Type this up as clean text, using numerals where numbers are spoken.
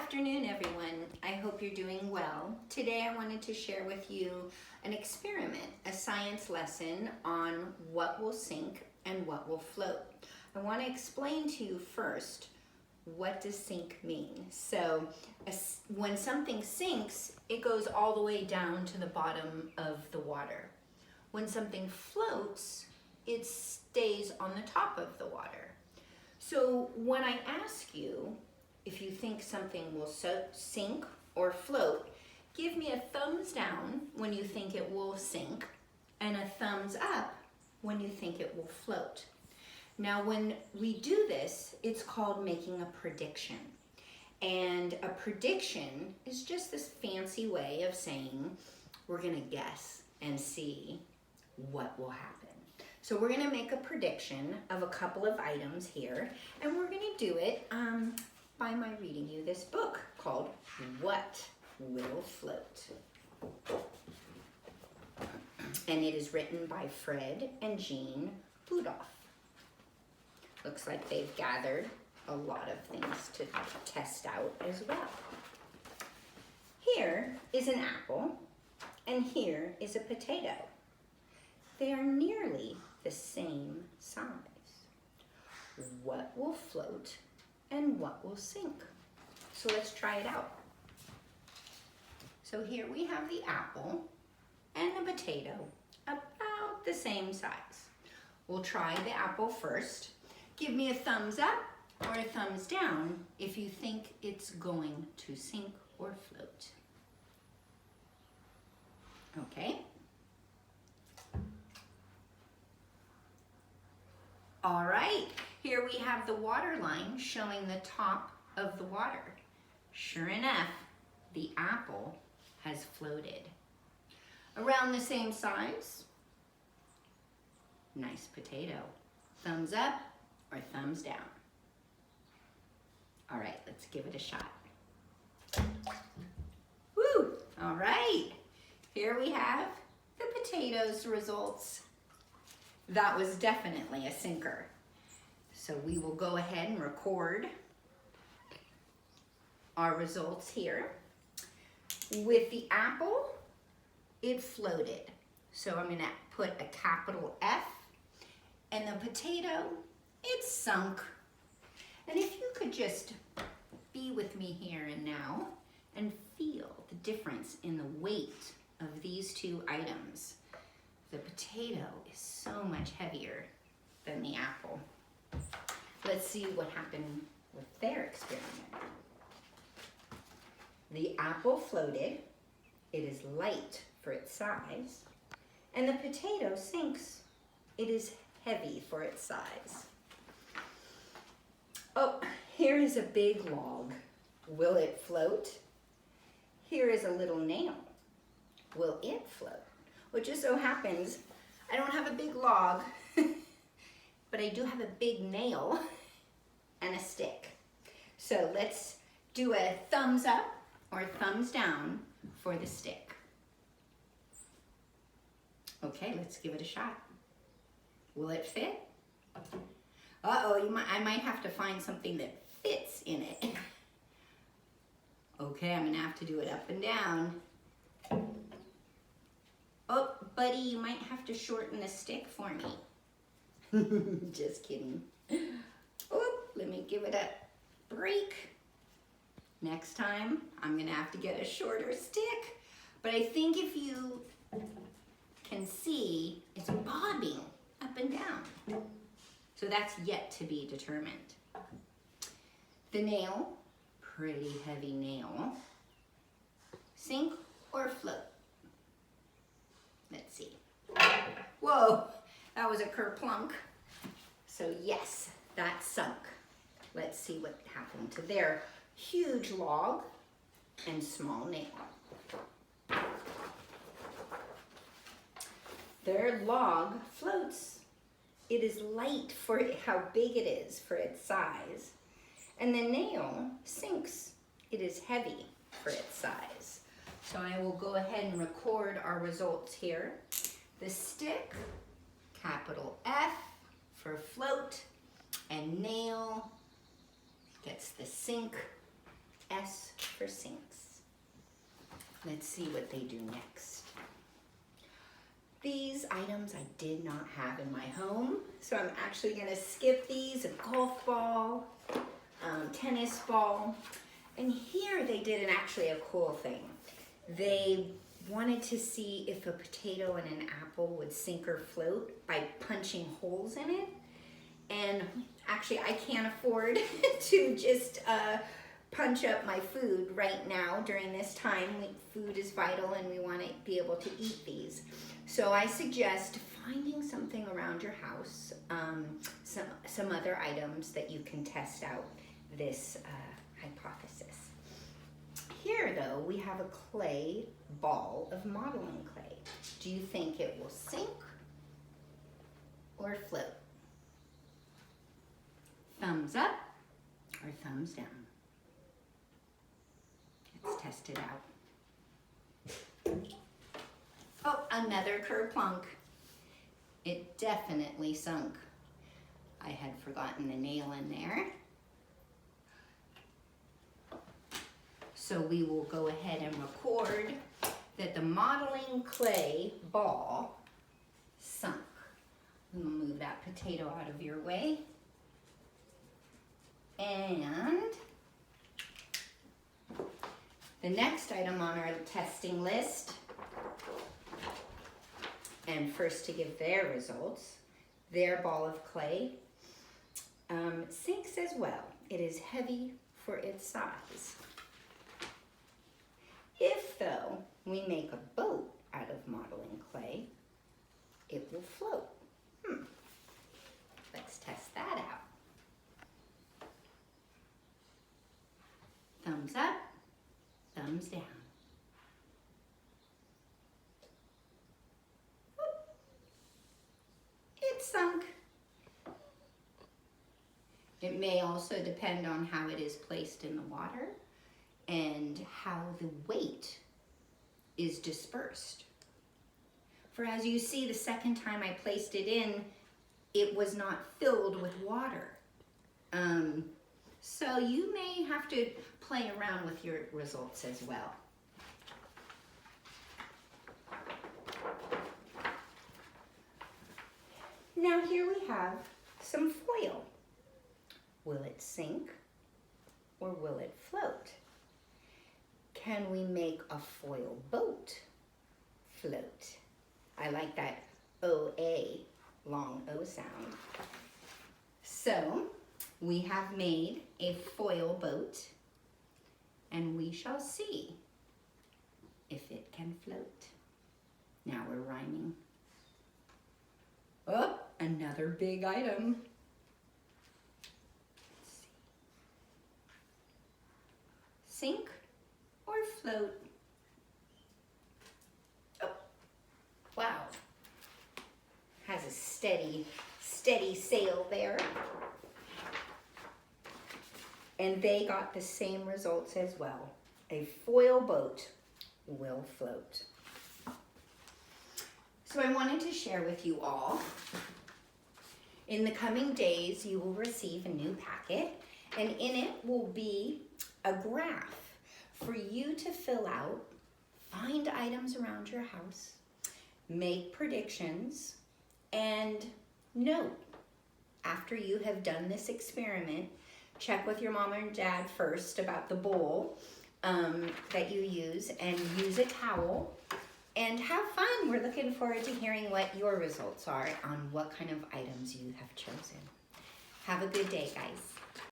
afternoon, everyone. I hope you're doing well. Today I wanted to share with you an experiment, a science lesson on what will sink and what will float. I want to explain to you first, what does sink mean? So when something sinks, it goes all the way down to the bottom of the water. When something floats, it stays on the top of the water. So when I ask you if you think something will sink or float, give me a thumbs down when you think it will sink and a thumbs up when you think it will float. Now when we do this, it's called making a prediction. And a prediction is just this fancy way of saying we're gonna guess and see what will happen. So we're gonna make a prediction of a couple of items here, and we're gonna do it by my reading you this book called What Will Float? And it is written by Fred and Jean Budoff. Looks like they've gathered a lot of things to test out as well. Here is an apple, and here is a potato. They are nearly the same size. What will float and what will sink? So let's try it out. So here we have the apple and the potato, about the same size. We'll try the apple first. Give me a thumbs up or a thumbs down if you think it's going to sink or float. Okay. All right, here we have the water line showing the top of the water. Sure enough, the apple has floated. Around the same size. Nice potato. Thumbs up or thumbs down. All right, let's give it a shot. Woo! All right, here we have the potatoes results. That was definitely a sinker. So we will go ahead and record our results here. With the apple, it floated. So I'm gonna put a capital F, and the potato, it sunk. And if you could just be with me here and now and feel the difference in the weight of these two items. The potato is so much heavier than the apple. Let's see what happened with their experiment. The apple floated. It is light for its size. And the potato sinks. It is heavy for its size. Oh, here is a big log. Will it float? Here is a little nail. Will it float? Well, it just so happens I don't have a big log, but I do have a big nail and a stick. So let's do a thumbs up or thumbs down for the stick. Okay, let's give it a shot. Will it fit? Uh-oh, I might have to find something that fits in it. Okay, I'm gonna have to do it up and down. Oh, buddy, you might have to shorten the stick for me. Just kidding. Oh, let me give it a break. Next time, I'm gonna have to get a shorter stick. But I think if you can see, it's bobbing up and down. So that's yet to be determined. The nail, pretty heavy nail. Sink or float? Let's see. Whoa, that was a kerplunk. So yes, that sunk. Let's see what happened to their huge log and small nail. Their log floats. It is light for how big it is for its size. And the nail sinks. It is heavy for its size. So I will go ahead and record our results here. The stick, capital F for float, and nail gets the sink, S for sinks. Let's see what they do next. These items I did not have in my home, so I'm actually gonna skip these: a golf ball, tennis ball. And here they did actually a cool thing. They wanted to see if a potato and an apple would sink or float by punching holes in it. And actually I can't afford to just punch up my food right now during this time. Food is vital and we want to be able to eat these. So I suggest finding something around your house, some other items that you can test out this hypothesis. Here though, we have a clay ball of modeling clay. Do you think it will sink or float? Thumbs up or thumbs down? Let's test it out. Oh, another kerplunk. It definitely sunk. I had forgotten the nail in there. So we will go ahead and record that the modeling clay ball sunk. We'll move that potato out of your way. And the next item on our testing list, and first to give their results, their ball of clay sinks as well. It is heavy for its size. If, though, we make a boat out of modeling clay, it will float. Let's test that out. Thumbs up, thumbs down. It sunk. It may also depend on how it is placed in the water and how the weight is dispersed. For as you see, the second time I placed it in, it was not filled with water. So you may have to play around with your results as well. Now here we have some foil. Will it sink or will it float? Can we make a foil boat float? I like that O-A, long O sound. So we have made a foil boat and we shall see if it can float. Now we're rhyming. Oh, another big item. Let's see. Sink or float? Oh, wow. Has a steady sail there. And they got the same results as well. A foil boat will float. So I wanted to share with you all, in the coming days, you will receive a new packet, and in it will be a graph for you to fill out, find items around your house, make predictions, and note, after you have done this experiment, check with your mom and dad first about the bowl that you use, and use a towel, and have fun. We're looking forward to hearing what your results are on what kind of items you have chosen. Have a good day, guys.